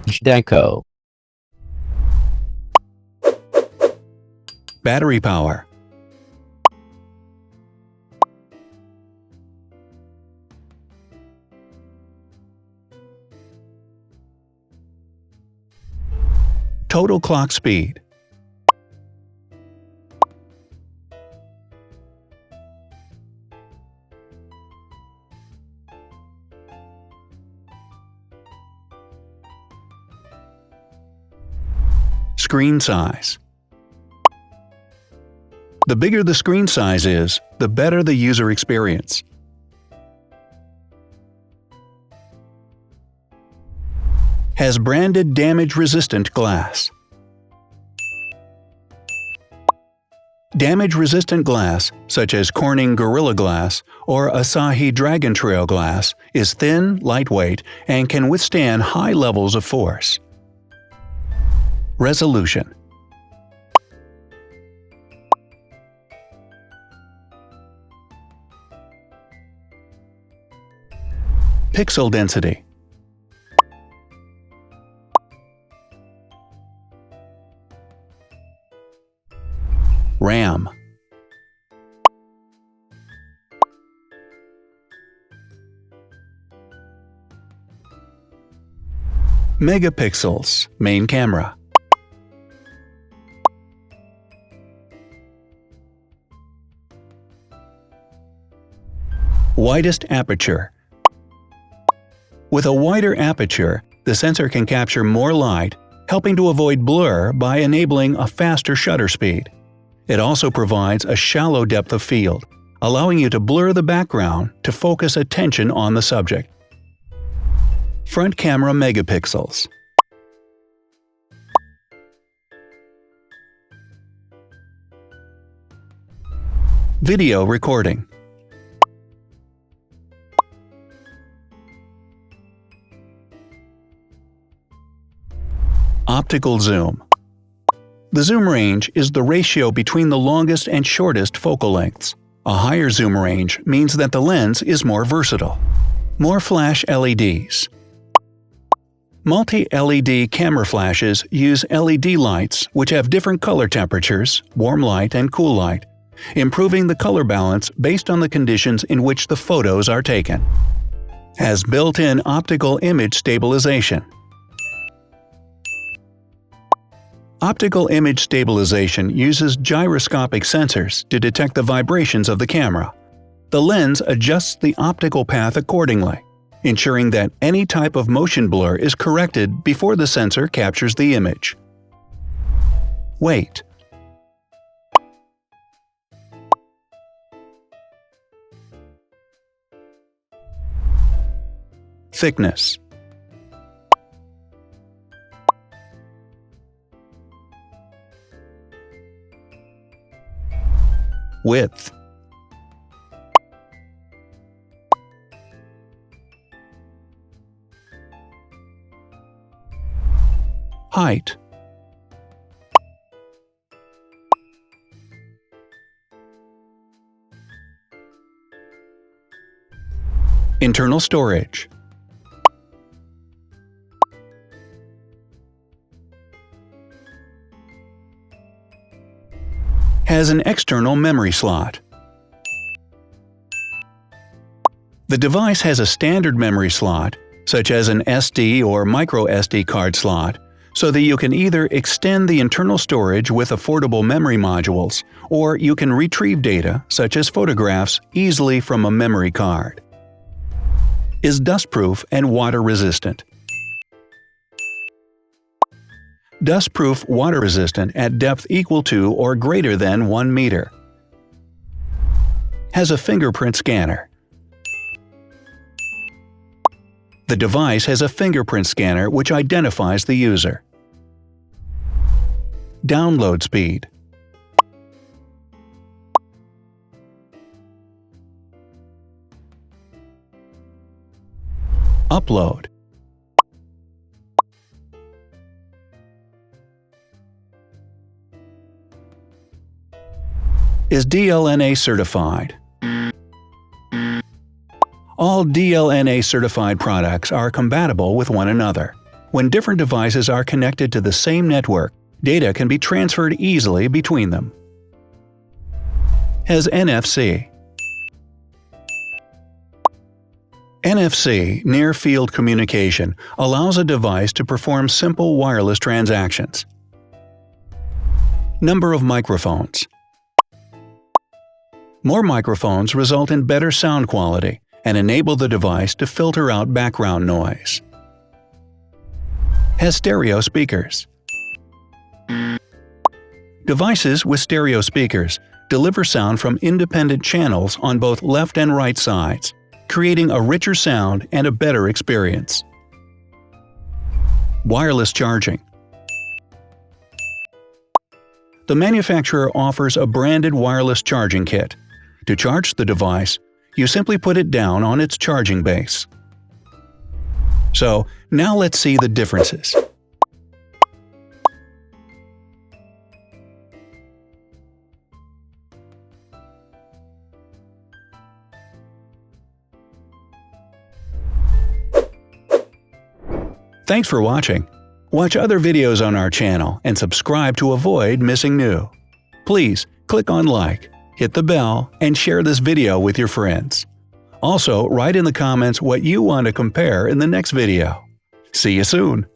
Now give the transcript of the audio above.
Zhdanko. Battery power. Total clock speed. Screen size. The bigger the screen size is, the better the user experience. Has branded damage-resistant glass. Damage-resistant glass, such as Corning Gorilla Glass or Asahi Dragon Trail glass, is thin, lightweight, and can withstand high levels of force. Resolution. Pixel density. RAM. Megapixels, main camera. Widest aperture. With a wider aperture, the sensor can capture more light, helping to avoid blur by enabling a faster shutter speed. It also provides a shallow depth of field, allowing you to blur the background to focus attention on the subject. Front camera megapixels. Video recording. Optical zoom. The zoom range is the ratio between the longest and shortest focal lengths. A higher zoom range means that the lens is more versatile. More flash LEDs. Multi-LED camera flashes use LED lights which have different color temperatures, warm light and cool light, improving the color balance based on the conditions in which the photos are taken. Has built-in optical image stabilization. Optical image stabilization uses gyroscopic sensors to detect the vibrations of the camera. The lens adjusts the optical path accordingly, ensuring that any type of motion blur is corrected before the sensor captures the image. Weight. Thickness. Width. Height. Internal storage. Has an external memory slot. The device has a standard memory slot, such as an SD or micro SD card slot, so that you can either extend the internal storage with affordable memory modules, or you can retrieve data, such as photographs, easily from a memory card. Is dustproof and water-resistant. Dustproof water-resistant at depth equal to or greater than 1 meter. Has a fingerprint scanner. The device has a fingerprint scanner which identifies the user. Download speed. Upload. Is DLNA certified. All DLNA certified products are compatible with one another. When different devices are connected to the same network, data can be transferred easily between them. Has NFC. NFC, near-field communication, allows a device to perform simple wireless transactions. Number of microphones. More microphones result in better sound quality and enable the device to filter out background noise. Has stereo speakers. Devices with stereo speakers deliver sound from independent channels on both left and right sides, creating a richer sound and a better experience. Wireless charging. The manufacturer offers a branded wireless charging kit. To charge the device, you simply put it down on its charging base. So, now let's see the differences. Thanks for watching. Watch other videos on our channel and subscribe to avoid missing new. Please click on like, hit the bell, and share this video with your friends. Also, write in the comments what you want to compare in the next video. See you soon!